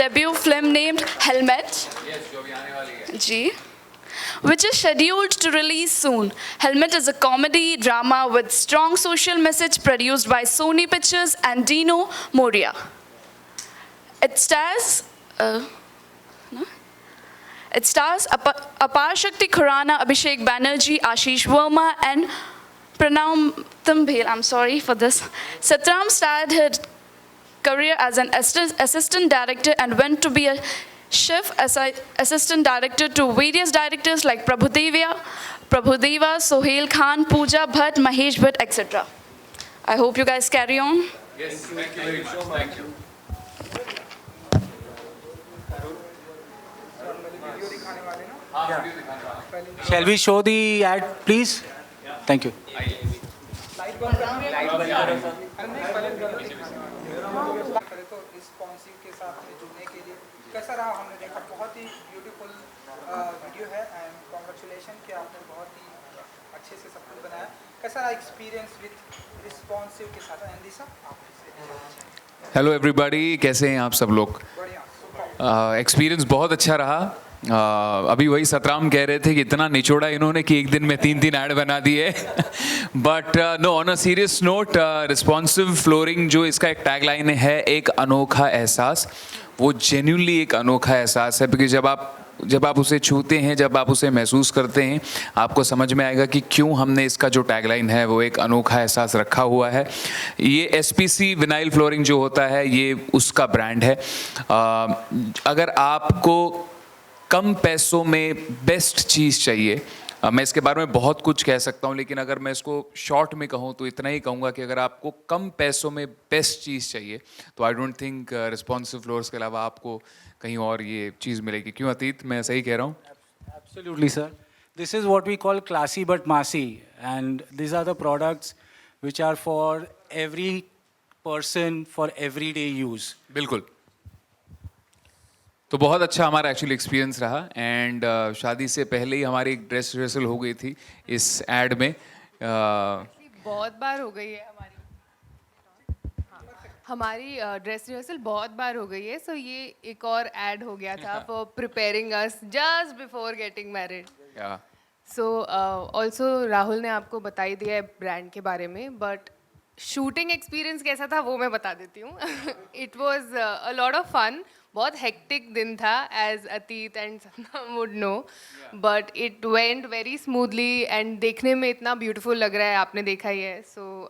debut film named Helmet. G. Which is scheduled to release soon. Helmet is a comedy drama with strong social message produced by Sony Pictures and Dino Moria. It stars Apar Shakti Khurana, Abhishek Banerjee, Ashish Verma, and Pranam Tambhel. I'm sorry for this. Satram started her career as an assistant director and went to be a chef as an assistant director to various directors like Prabhudeva, Sohail Khan, Pooja Bhatt, Mahesh Bhatt, etc. I hope you guys carry on. Yes, thank you very much. Thank you. Shall we show the ad, please? Thank you. Responsive के साथ जुड़ने के लिए कैसा रहा हमने देखा बहुत ही ब्यूटीफुल वीडियो है एंड कॉन्ग्रेचुलेशन कि आपने बहुत ही अच्छे से सब कुछ बनाया कैसा रहा एक्सपीरियंस विद रिस्पॉन्सिव के साथ एंडिसा हेलो एवरीबॉडी, कैसे हैं आप सब लोग? बढ़िया एक्सपीरियंस बहुत अच्छा रहा। अभी वही सतराम कह रहे थे कि इतना निचोड़ा इन्होंने कि एक दिन में 3 ऐड बना दिए। But no, on a serious note, responsive flooring जो इसका एक टैगलाइन है, एक अनोखा एहसास, वो जेन्युइनली एक अनोखा एहसास है। क्योंकि जब आप उसे छूते हैं, जब आप उसे महसूस करते हैं, आपको समझ में आएगा कि क्यों हमने इसका जो टैगलाइन है वो एक अनोखा एहसास रखा हुआ है। ये SPC विनाइल फ्लोरिंग जो होता है, ये उसका ब्रांड है। अगर आपको कम पैसों में बेस्ट चीज़ चाहिए, मैं इसके बारे में बहुत कुछ कह सकता हूँ, लेकिन अगर मैं इसको शॉर्ट में कहूँ तो इतना ही कहूँगा कि अगर आपको कम पैसों में बेस्ट चीज़ चाहिए तो I don't think responsive floors के अलावा आपको कहीं और ये चीज़ मिलेगी। क्यों अतीत, मैं सही कह रहा हूँ? Absolutely, sir. This is what we call classy but massy, and these are the products which are for every person for everyday use. बिल्कुल। तो बहुत अच्छा हमारा एक्चुअली एक्सपीरियंस रहा। एंड शादी से पहले ही हमारी एक ड्रेस रिहर्सल हो गई थी इस एड में। बहुत बार हो गई है हमारी ड्रेस रिहर्सल बहुत बार हो गई है। सो ये एक और ऐड हो गया था for preparing us just before getting married. So also Rahul ने आपको बता ही दिया है ब्रांड के बारे में, बट शूटिंग एक्सपीरियंस कैसा था वो मैं बता देती हूँ। It was a lot of fun. बहुत हेक्टिक दिन था, as Atit and Satnam would know, but it went very smoothly and देखने में इतना ब्यूटीफुल लग रहा है, आपने देखा ही है। सो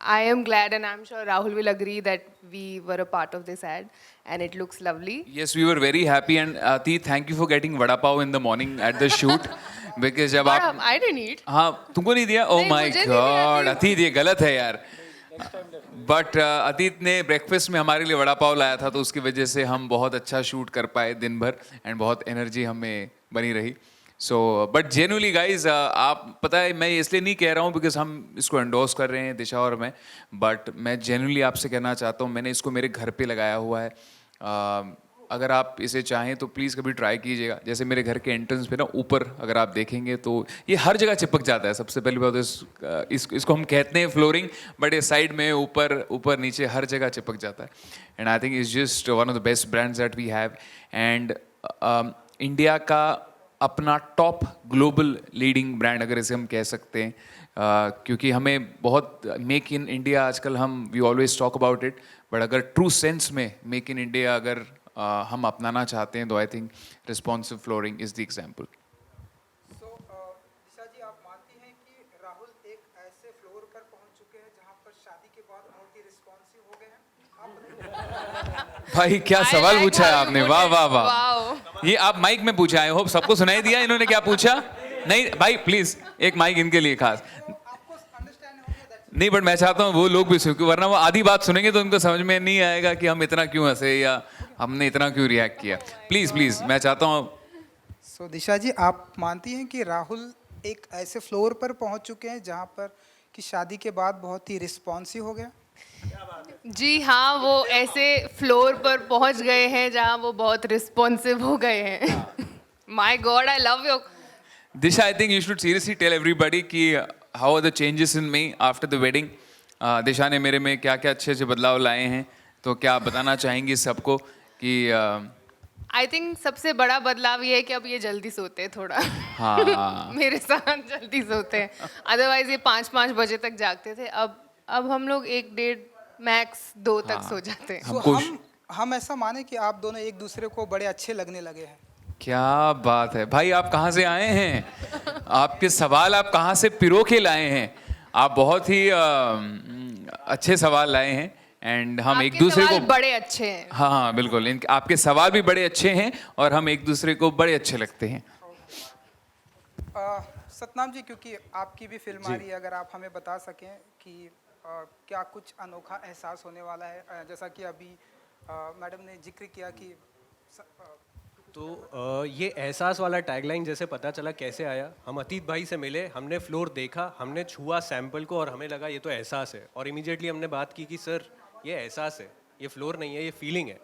I am glad, and I'm sure Rahul will agree, that we were a part of this ad and it looks lovely. Yes, we were very happy, and Atit, thank you for getting vada pav in the morning at the shoot. Because जब आप I didn't eat. हाँ, तुमको नहीं दिया? Oh my God, अतीत ये गलत है यार। बट अतीत ने ब्रेकफास्ट में हमारे लिए वड़ा पाव लाया था, तो उसकी वजह से हम बहुत अच्छा शूट कर पाए दिन भर, एंड बहुत एनर्जी हमें बनी रही। सो बट जेन्युइनली गाइज, आप पता है मैं इसलिए नहीं कह रहा हूँ बिकॉज हम इसको एंडोर्स कर रहे हैं दिशा और मैं, बट मैं जेन्युइनली आपसे कहना चाहता हूँ, मैंने इसको मेरे घर पे लगाया हुआ है। अगर आप इसे चाहें तो प्लीज़ कभी ट्राई कीजिएगा। जैसे मेरे घर के एंट्रेंस पे ना ऊपर अगर आप देखेंगे तो ये हर जगह चिपक जाता है। सबसे पहली बात इसको हम कहते हैं फ्लोरिंग, बट ये साइड में ऊपर नीचे हर जगह चिपक जाता है। And I think it's just one of the best brands that we have. And India का अपना टॉप ग्लोबल लीडिंग ब्रांड अगर इसे हम कह सकते हैं, क्योंकि हमें बहुत मेक इन इंडिया आजकल we always talk about it, but अगर ट्रू सेंस में मेक इन इंडिया अगर हम अपनाना चाहते हैं तो I think responsive flooring is the example. So Disha ji, आप मानती हैं कि राहुल एक ऐसे फ्लोर पर पहुंच चुके हैं जहां पर शादी के बाद बहुत ही रिस्पॉन्सिव हो गए हैं? भाई क्या सवाल पूछा है आपने, वाह वाह वाह। ये आप माइक में पूछा, आई होप सबको सुनाई दिया इन्होंने क्या पूछा? नहीं भाई प्लीज एक माइक इनके लिए खास। नहीं, बट मैं चाहता हूँ वो लोग भी सुने, वरना वो आधी बात सुनेंगे तो उनको समझ में नहीं आएगा कि हम इतना क्यों हंसे या हमने इतना क्यों रिएक्ट किया। प्लीज मैं चाहता हूँ। सो दिशा जी, आप मानती हैं कि राहुल एक ऐसे फ्लोर पर पहुंच चुके हैं जहां पर कि शादी के बाद बहुत ही रिस्पॉन्सिव हो गया? जी हाँ, वो ऐसे फ्लोर पर पहुंच गए हैं जहाँ वो बहुत रिस्पॉन्सिव हो गए हैं। My God, I love your Disha, I think you should seriously tell everybody कि how are the changes in me after the wedding. दिशा ने मेरे में क्या क्या अच्छे अच्छे बदलाव लाए हैं, तो क्या आप बताना चाहेंगी सबको कि आई थिंक सबसे बड़ा बदलाव ये है कि अब ये जल्दी सोते हैं थोड़ा। हाँ मेरे साथ जल्दी सोते हैं, अदरवाइज ये 5-5 बजे तक जागते थे। अब हम लोग 1-1.5 मैक्स 2 तक सो जाते हैं। So, हमको हम ऐसा माने कि आप दोनों एक दूसरे को बड़े अच्छे लगने लगे हैं। क्या बात है भाई, आप कहाँ से आए हैं? आपके सवाल आप कहाँ से पिरो के लाए हैं? आप बहुत ही अच्छे सवाल लाए हैं एंड हम एक आपके दूसरे सवाल को बड़े अच्छे हैं। हाँ हाँ बिल्कुल, आपके सवाल भी बड़े अच्छे हैं और हम एक दूसरे को बड़े अच्छे लगते हैं। सतनाम जी, क्योंकि आपकी भी फिल्म आ रही है, अगर आप हमें बता सकें कि क्या कुछ अनोखा एहसास होने वाला है, जैसा कि अभी मैडम ने जिक्र किया कि तो ये एहसास वाला टैगलाइन जैसे पता चला कैसे आया, हम अतीत भाई से मिले, हमने फ्लोर देखा, हमने छुआ सैंपल को और हमें लगा ये तो एहसास है, और इमीडिएटली हमने बात की कि सर ये एहसास है, ये फ्लोर नहीं है, ये फीलिंग है।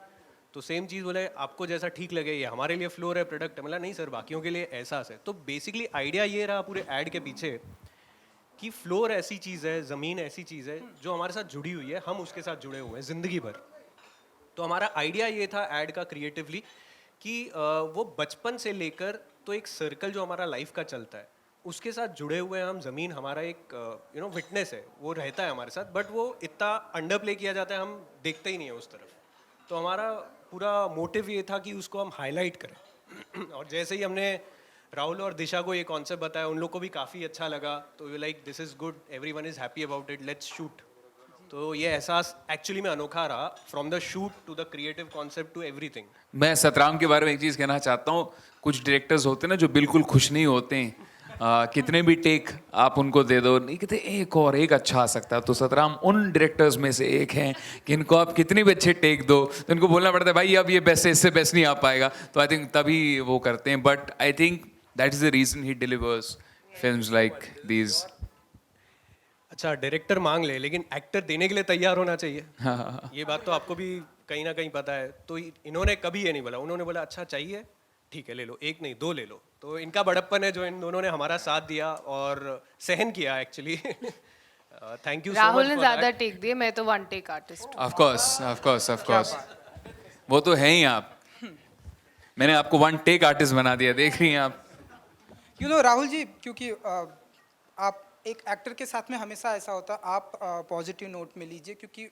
तो सेम चीज़ बोले आपको जैसा ठीक लगे, ये हमारे लिए फ्लोर है, प्रोडक्ट है। मतलब नहीं सर, बाकियों के लिए एहसास है। तो बेसिकली आइडिया ये रहा पूरे ऐड के पीछे कि फ्लोर ऐसी चीज़ है, ज़मीन ऐसी चीज़ है जो हमारे साथ जुड़ी हुई है, हम उसके साथ जुड़े हुए हैं ज़िंदगी भर। तो हमारा आइडिया ये था ऐड का क्रिएटिवली कि वो बचपन से लेकर तो एक सर्कल जो हमारा लाइफ का चलता है उसके साथ जुड़े हुए हैं हम। ज़मीन हमारा एक विटनेस है, वो रहता है हमारे साथ, बट वो इतना अंडर प्ले किया जाता है, हम देखते ही नहीं है उस तरफ। तो हमारा पूरा मोटिव ये था कि उसको हम हाईलाइट करें। और जैसे ही हमने राहुल और दिशा को ये कॉन्सेप्ट बताया, उन लोग को भी काफ़ी अच्छा लगा। तो we like this is good, everyone is happy about it, let's shoot. तो ये एहसास एक्चुअली में अनोखा रहा, from the shoot to the creative concept to everything. मैं सतराम के बारे में एक चीज़ कहना चाहता हूँ। कुछ डायरेक्टर्स होते हैं ना जो बिल्कुल खुश नहीं होते हैं, कितने भी टेक आप उनको दे दो, नहीं कहते एक और एक अच्छा आ सकता है। तो सतराम उन डायरेक्टर्स में से एक हैं कि इनको आप कितने भी अच्छे टेक दो तो इनको बोलना पड़ता है भाई अब ये बेस्ट है, इससे बेस्ट नहीं आ पाएगा। तो आई थिंक तभी वो करते हैं, but I think that is the reason he delivers films like these. अच्छा, डायरेक्टर मांग ले लेकिन एक्टर देने के लिए तैयार होना चाहिए। ये बात तो आपको भी कहीं ना कहीं पता है। तो इन्होंने कभी ये नहीं बोला, उन्होंने बोला अच्छा चाहिए ठीक है ले लो, एक नहीं 2 ले लो। तो इनका बड़प्पन है जो इन दोनों ने हमारा साथ दिया और सहन किया actually. Thank you so much. Rahul ने ज्यादा टेक दिए, मैं तो 1 टेक आर्टिस्ट। ऑफ कोर्स वो तो है ही आप। मैंने आपको 1 टेक आर्टिस्ट बना दिया, देख रही हैं आप। राहुल जी, क्योंकि आप एक एक्टर के साथ में हमेशा ऐसा होता है, आप पॉजिटिव नोट में लीजिए, क्योंकि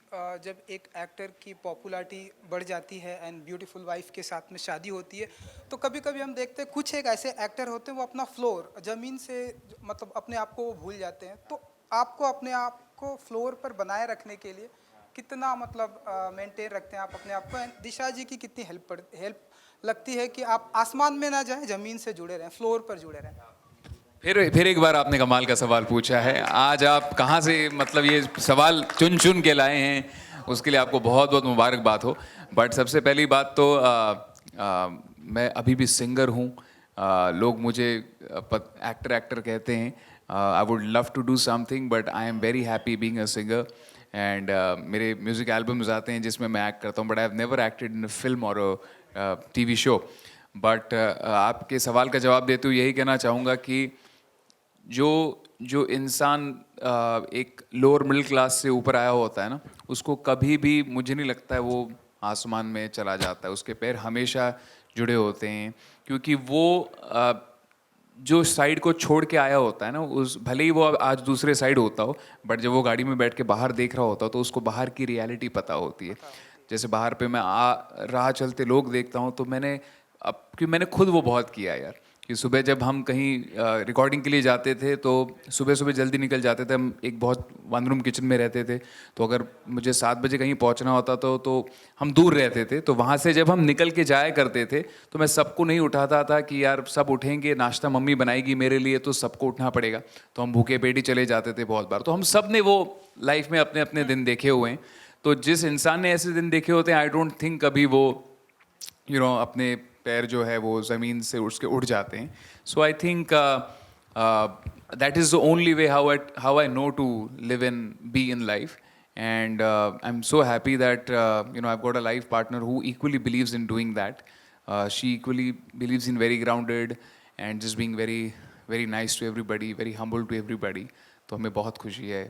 जब एक एक्टर की पॉपुलैरिटी बढ़ जाती है एंड ब्यूटीफुल वाइफ के साथ में शादी होती है, तो कभी कभी हम देखते हैं कुछ एक ऐसे एक्टर होते हैं वो अपना फ्लोर ज़मीन से मतलब अपने आप को वो भूल जाते हैं। तो आपको अपने आप को फ्लोर पर बनाए रखने के लिए कितना मतलब मेंटेन रखते हैं आप अपने आप को? एंड दिशा जी की कितनी हेल्प लगती है कि आप आसमान में ना जाएं, ज़मीन से जुड़े रहें, फ्लोर पर जुड़े रहें? फिर एक बार आपने कमाल का सवाल पूछा है। आज आप कहाँ से मतलब ये सवाल चुन चुन के लाए हैं, उसके लिए आपको बहुत बहुत मुबारकबाद हो। बट सबसे पहली बात तो मैं अभी भी सिंगर हूँ। लोग मुझे एक्टर कहते हैं। I would love to do something but I am very happy being a singer. And मेरे म्यूज़िक एल्बम्स आते हैं जिसमें मैं एक्ट करता हूँ, but I have never acted in a film और अ टीवी शो। बट आपके सवाल का जवाब देते हुए यही कहना चाहूँगा कि जो इंसान एक लोअर मिडिल क्लास से ऊपर आया होता है ना, उसको कभी भी मुझे नहीं लगता है वो आसमान में चला जाता है। उसके पैर हमेशा जुड़े होते हैं, क्योंकि वो जो साइड को छोड़ के आया होता है ना, उस भले ही वो आज दूसरे साइड होता हो, बट जब वो गाड़ी में बैठ के बाहर देख रहा होता हो तो उसको बाहर की रियलिटी पता होती है। जैसे बाहर पे मैं राह चलते लोग देखता हूँ तो क्योंकि मैंने खुद वो बहुत किया यार, कि सुबह जब हम कहीं रिकॉर्डिंग के लिए जाते थे तो सुबह सुबह जल्दी निकल जाते थे। हम एक बहुत 1 रूम किचन में रहते थे, तो अगर मुझे 7 बजे कहीं पहुंचना होता तो हम दूर रहते थे। तो वहाँ से जब हम निकल के जाया करते थे तो मैं सबको नहीं उठाता था कि यार सब उठेंगे, नाश्ता मम्मी बनाएगी मेरे लिए तो सबको उठना पड़ेगा। तो हम भूखे पेट ही चले जाते थे बहुत बार। तो हम सब ने वो लाइफ में अपने अपने दिन देखे हुए हैं। तो जिस इंसान ने ऐसे दिन देखे होते हैं, आई डोंट थिंक कभी वो अपने पैर जो है वो ज़मीन से उसके उड़ जाते हैं। So I think that is the only way how I know to live in be in life. And I am so happy that I have got a life partner who equally believes in doing that. She equally believes in very grounded and just being very very nice to everybody, very humble to everybody. तो हमें बहुत खुशी है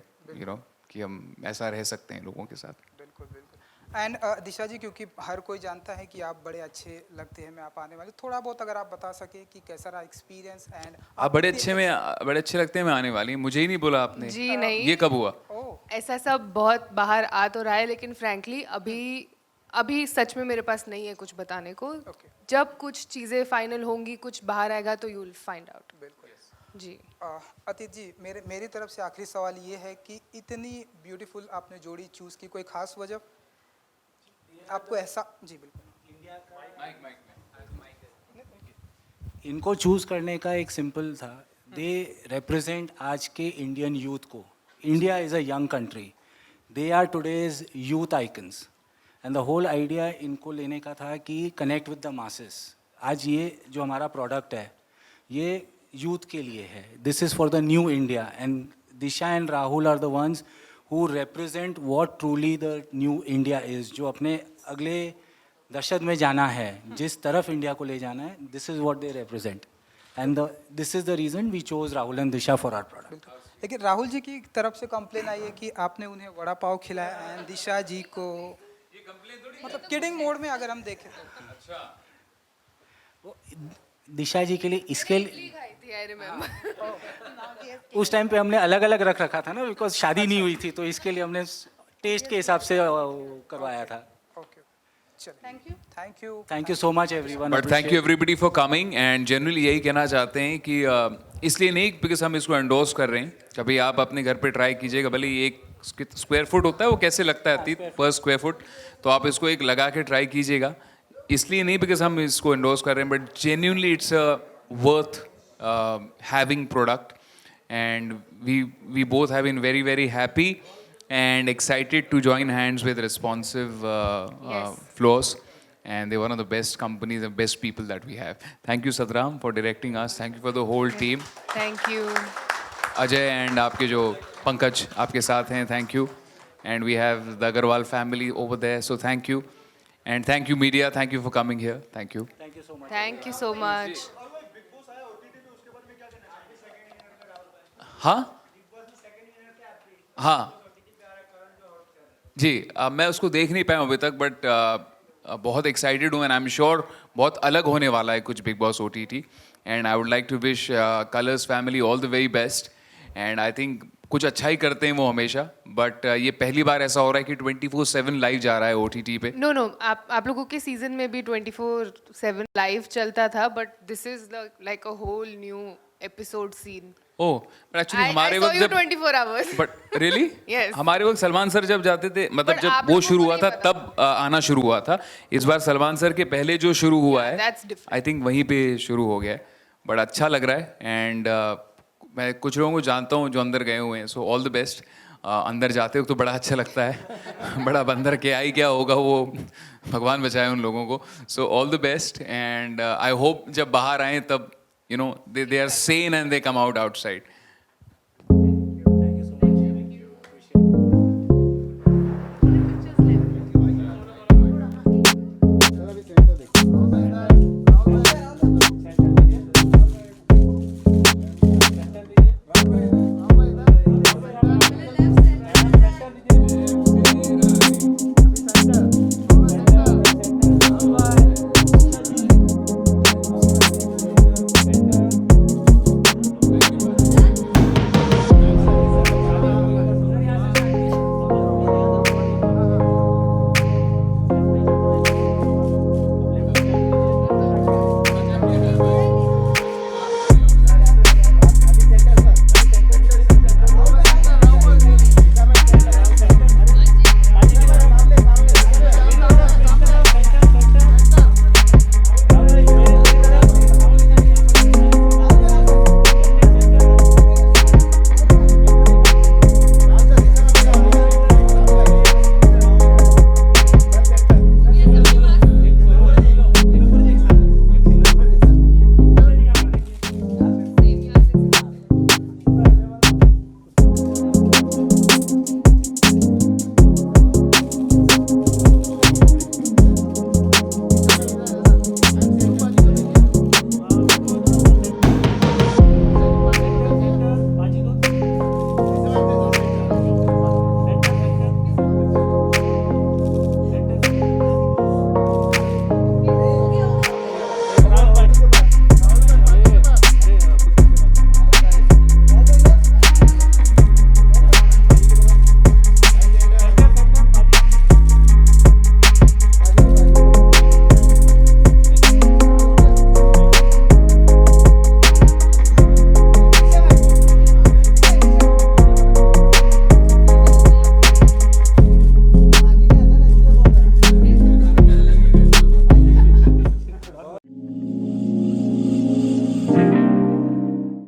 कि हम ऐसा रह सकते हैं लोगों के साथ। बिल्कुल बिल्कुल। एंड दिशा जी, क्योंकि हर कोई जानता है कि आप बड़े अच्छे लगते हैं, मैं आप आने वाले, थोड़ा बहुत अगर आप बता सके कि कैसा रहा एक्सपीरियंस एंड आप बड़े अच्छे लगते हैं मैं आने वाली, मुझे ही नहीं बोला आपने। जी नहीं। ये कब हुआ? ऐसा सब बहुत बाहर आ तो रहा है, लेकिन फ्रैंकली अभी सच में मेरे पास नहीं है कुछ बताने को। जब कुछ चीज़ें फाइनल होंगी, कुछ बाहर आएगा तो यू विल फाइंड आउट। जी। अतीत जी, मेरी तरफ से आखिरी सवाल ये है कि इतनी ब्यूटीफुल आपने जोड़ी चूज़ की, कोई खास वजह आपको ऐसा? जी बिल्कुल। इनको चूज़ करने का एक सिंपल था, दे रिप्रेजेंट आज के इंडियन यूथ को। India is a young country, they are today's youth icons, and the whole idea इनको लेने का था कि कनेक्ट विद द मासेस। आज ये जो हमारा प्रोडक्ट है ये यूथ के लिए है, this is for the new India, and Disha and Rahul are the ones who represent what truly the new India is, जो अपने अगले दशक में जाना है, जिस तरफ इंडिया को ले जाना है, this is what they represent, and this is the reason we chose Rahul and Disha for our product. लेकिन राहुल जी की तरफ से कंप्लेन आई है कि आपने उन्हें वड़ा पाव खिलाया एंड दिशा जी को, मतलब किडिंग मोड में अगर हम देखें तो। वो दिशा जी के लिए इसके I remember. उस टाइम पे हमने अलग अलग रख रखा था ना, बिकॉज शादी नहीं हुई थी, तो इसके लिए हमने टेस्ट के हिसाब से करवाया था। ओके, चलिए, thank you so much everyone. But thank you everybody for coming, and generally यही कहना चाहते हैं कि इसलिए नहीं बिकॉज हम इसको एंडोर्स कर रहे हैं, कभी आप अपने घर पे ट्राई कीजिएगा, भले ही एक स्क्वायर फुट होता है वो कैसे लगता है अतीत पर स्क्वायर फुट, तो आप इसको एक लगा के ट्राई कीजिएगा, इसलिए नहीं बिकॉज हम इसको एंडोर्स कर रहे हैं, but genuinely it's a worth having product, and we both have been very happy and excited to join hands with Responsive Floors, and they're one of the best companies, the best people that we have. Thank you Satram for directing us, thank you for the whole team. Thank you. Ajay and आपके जो पंकज आपके साथ हैं, thank you, and we have the Agarwal family over there, so thank you, and thank you media, thank you for coming here, thank you. Thank you so much. हाँ जी, मैं उसको देख नहीं पाया हूँ अभी तक, बट बहुत एक्साइटेड हूँ, एंड आई एम श्योर बहुत अलग होने वाला है कुछ big boss OTT, and I would like to wish Colors family all the very best, and I think कुछ अच्छा ही करते हैं वो हमेशा, बट ये पहली बार ऐसा हो रहा है कि 24/7 लाइव जा रहा है OTT पे। नो आप लोगों के सीजन में भी 24/7 लाइव चलता था, but this is like a whole new episode scene. Oh, but actually हमारे I saw वक्त you जब 24 hours. But really Yes. हमारे वक्त सलमान सर जब जाते थे, मतलब But जब आप वो लोगों शुरू को हुआ नहीं था पता। तब आना शुरू हुआ था, इस बार सलमान सर के पहले जो शुरू हुआ है that's different. आई थिंक वहीं पे शुरू हो गया है, बड़ा अच्छा लग रहा है, एंड मैं कुछ लोगों को जानता हूँ जो अंदर गए हुए हैं, सो ऑल द बेस्ट। अंदर जाते हो तो बड़ा अच्छा लगता है बड़ा बंदर क्या ही क्या होगा वो, भगवान बचाए उन लोगों को, so all the best, and I hope जब बाहर आए तब you know they are sane and they come out outside.